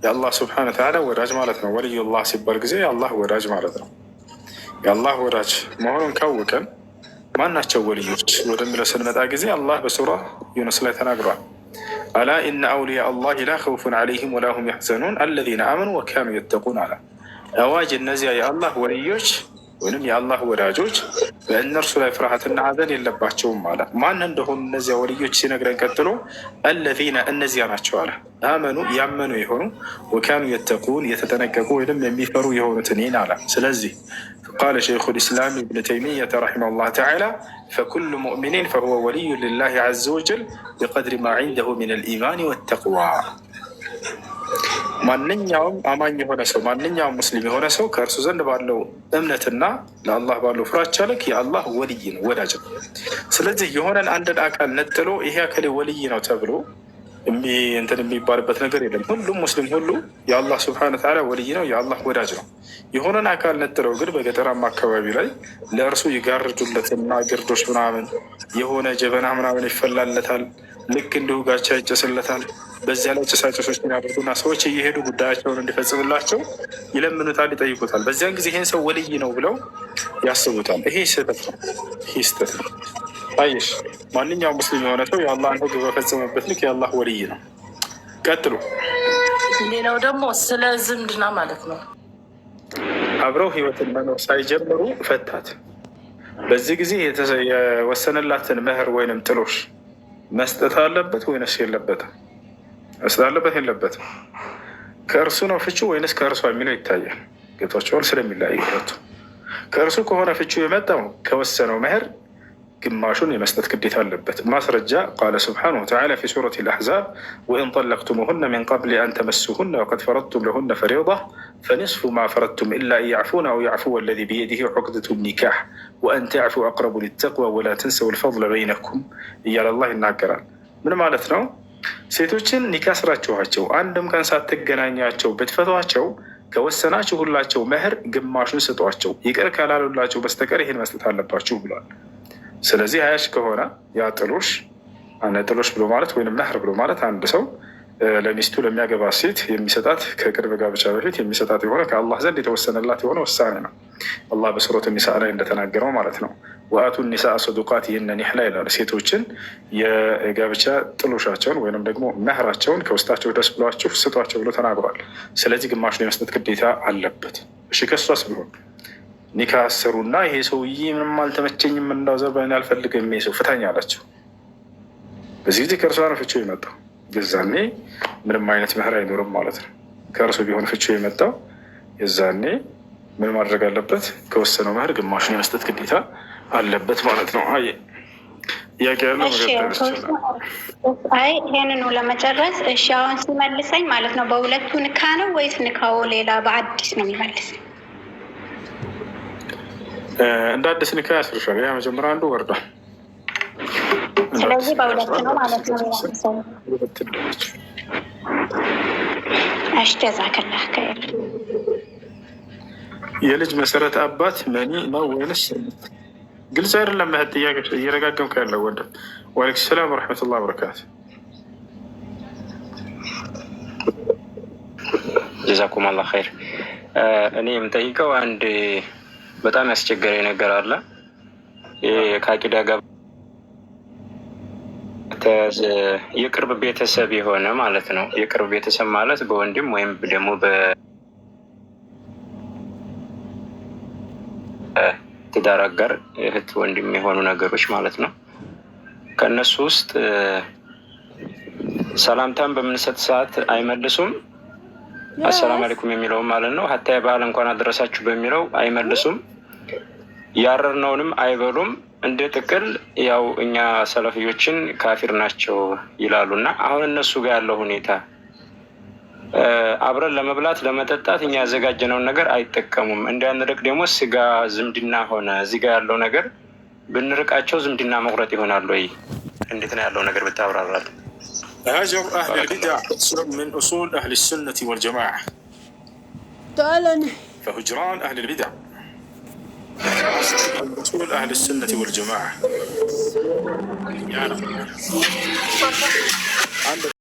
የአላህ ስብሐነ ወተዓላ ወዳጅ ማለት ነው። ወልዩላህ ሲባል ጊዜ የአላህ ወዳጅ ማለት ነው። የአላህ ወዳጅ መሆኑን ካወቀን ማናቸው ወልዮች ወደሚለው ስንመጣ ጊዜ አላህ በሱራ ዩኑስ ላይ ተናግሯል። አላ ኢነ አውሊያ አላህ ላ ኸውፉን ዐለይሂም ወላ ሁም የሕዘኑን አለዚነ አመኑ ወካኑ የተቁን አለ። አዋጅ እነዚያ የአላህ ወልዮች ወይም የአላህ ወዳጆች በእነርሱ ላይ ፍርሃትና ሐዘን የለባቸውም አለ። ማን እንደሆኑ እነዚያ ወልዮች ሲነግረን ቀጥሎ አለዚነ እነዚያ ናቸው አለ አመኑ ያመኑ የሆኑ ወካኑ የተቁን የተጠነቀቁ ወይም የሚፈሩ የሆኑትን ይህን አለ። ስለዚህ ቃለ ሸይኹ ልእስላም ኢብኑ ተይሚየተ ረሒመሁላህ ተዓላ ፈኩሉ ሙእሚኒን ፈሁወ ወልዩ ሊላሂ ዐዘ ወጀል ቢቀድሪ ማ ዒንደሁ ሚነል ኢማን ወተቅዋ። ማንኛውም አማኝ የሆነ ሰው ማንኛውም ሙስሊም የሆነ ሰው ከእርሱ ዘንድ ባለው እምነትና ለአላህ ባለው ፍራቻ ልክ የአላህ ወልይ ነው፣ ወዳጅ ነው። ስለዚህ የሆነን አንድን አካል ነጥሎ ይሄ አካል ወልይ ነው ተብሎ እንትን የሚባልበት ነገር የለም። ሁሉም ሙስሊም ሁሉ የአላህ ስብሐነ ወተዓላ ወልይ ነው፣ የአላህ ወዳጅ ነው። የሆነን አካል ነጥለው ግን በገጠራማ አካባቢ ላይ ለእርሱ ይጋርዱለትና ግርዶች ምናምን የሆነ ጀበና ምናምን ይፈላለታል። ልክ እንዲሁ ጋቻ ይጨስለታል። በዚያ ላይ ጭሳጭሶች ያደርጉና ሰዎች እየሄዱ ጉዳያቸውን እንዲፈጽምላቸው ይለምኑታል፣ ይጠይቁታል። በዚያን ጊዜ ይህን ሰው ወልይ ነው ብለው ያስቡታል። ይሄ ስህተት ነው። ይህ ስህተት ነው። አየሽ፣ ማንኛውም ሙስሊም የሆነ ሰው የአላህን ሕግ በፈጸመበት ልክ የአላህ ወልይ ነው። ቀጥሉ። ሌላው ደግሞ ስለ ዝምድና ማለት ነው። አብረው ህይወትን መኖር ሳይጀምሩ ፈታት። በዚህ ጊዜ የወሰነላትን መህር ወይንም ጥሎሽ መስጠት አለበት ወይንስ የለበትም? መስጠት አለበት የለበትም? ከእርሱ ነው ፍቹ ወይንስ ከእርሷ የሚለው ይታያል። ጌታቸውን ስለሚለያዩ ሁለቱ። ከእርሱ ከሆነ ፍቹ የመጣው ከወሰነው መህር ግማሹን የመስጠት ግዴታ አለበት። ማስረጃ ቃለ ስብሓነሁ ወተዓላ ፊ ሱረት ልአሕዛብ ወኢን ጠለቅቱሙሁነ ሚን ቀብል አን ተመሱሁነ ወቀድ ፈረድቱም ለሁነ ፈሪዳ ፈኒስፉ ማ ፈረድቱም ኢላ አን ያዕፉነ አው ያዕፉወ አለዚ ቢየዲሂ ዑቅደቱ ኒካሕ ወአን ተዕፉ አቅረቡ ሊተቅዋ ወላ ተንሰው ልፈድለ በይነኩም እያለ አላህ ይናገራል። ምን ማለት ነው? ሴቶችን ኒካ ስራችኋቸው አንድም ቀን ሳትገናኛቸው ብትፈቷቸው ከወሰናችሁ ሁላቸው መህር ግማሹን ስጧቸው፣ ይቅር ካላሉላቸው በስተቀር ይህን መስጠት አለባችሁ ብሏል። ስለዚህ ሀያሽ ከሆነ ያ ጥሎሽ ጥሎሽ ብሎ ማለት ወይም መህር ብሎ ማለት አንድ ሰው ለሚስቱ ለሚያገባ ሴት የሚሰጣት ከቅርብ ጋብቻ በፊት የሚሰጣት የሆነ ከአላህ ዘንድ የተወሰነላት የሆነ ውሳኔ ነው። አላህ በሱረት ኒሳ ላይ እንደተናገረው ማለት ነው። ወአቱ ኒሳ ሰዱቃቲሂነ ኒሕላ ይላል። ሴቶችን የጋብቻ ጥሎሻቸውን ወይም ደግሞ መህራቸውን ከውስጣቸው ደስ ብሏችሁ ስጧቸው ብሎ ተናግሯል። ስለዚህ ግማሹን የመስጠት ግዴታ አለበት። እሺ ከሷስ ቢሆን ኒካ አሰሩና ይሄ ሰውዬ ምንም አልተመቸኝም እንዳው ዘበን አልፈልግም ይሄ ሰው ፍታኝ አላቸው። በዚህ ጊዜ ከእርሷ ነው ፍቺው የመጣው። የዛኔ ምንም አይነት መህር አይኖርም ማለት ነው። ከእርሱ ቢሆን ፍቺው የመጣው የዛኔ ምን ማድረግ አለበት? ከወሰነው መህር ግማሹን የመስጠት ግዴታ አለበት ማለት ነው። አይ ጥያቄ ያለው አይ ይሄንን ለመጨረስ እሺ፣ አሁን ሲመልሰኝ ማለት ነው በሁለቱ ንካ ነው ወይስ ንካው ሌላ በአዲስ ነው የሚመልሰኝ? እንደ አዲስ ንካ ያስርሻል። ያ መጀመሪያ አንዱ ወርዷል። ስለዚህ በሁለት ነው ማለት ነው። እሺ ጀዛከላህ ከይር። የልጅ መሰረት አባት መኒ ነው ወይንስ ግልጽ አይደለም? ጥያቄ እየረጋገምክ ያለው ወንድም። ወአለይኩም ሰላም ወረሕመቱላሂ ወበረካቱ። ጀዛኩም አላህ ኸይር። እኔ የምጠይቀው አንድ በጣም ያስቸገረኝ ነገር አለ። ከአቂዳ ጋር የቅርብ ቤተሰብ የሆነ ማለት ነው። የቅርብ ቤተሰብ ማለት በወንድም ወይም ደግሞ በትዳር አጋር እህት ወንድም የሆኑ ነገሮች ማለት ነው። ከእነሱ ውስጥ ሰላምታን በምንሰጥ ሰዓት አይመልሱም። አሰላም አለይኩም የሚለውም ማለት ነው። ሀታ የበዓል እንኳን አደረሳችሁ በሚለው አይመልሱም። ያረርነውንም አይበሉም። እንደ ጥቅል ያው እኛ ሰለፊዮችን ካፊር ናቸው ይላሉ። እና አሁን እነሱ ጋር ያለው ሁኔታ አብረን ለመብላት ለመጠጣት እኛ ያዘጋጀነውን ነገር አይጠቀሙም። እንዳንርቅ ደግሞ ስጋ ዝምድና ሆነ እዚህ ጋር ያለው ነገር ብንርቃቸው ዝምድና መቁረጥ ይሆናል ወይ? እንዴት ነው ያለው ነገር ብታብራራት። هاجر أهل البدع من أصول أهل السنة والجماعة. فهجران أهل البدع من أصول أهل السنة والجماعة. يعني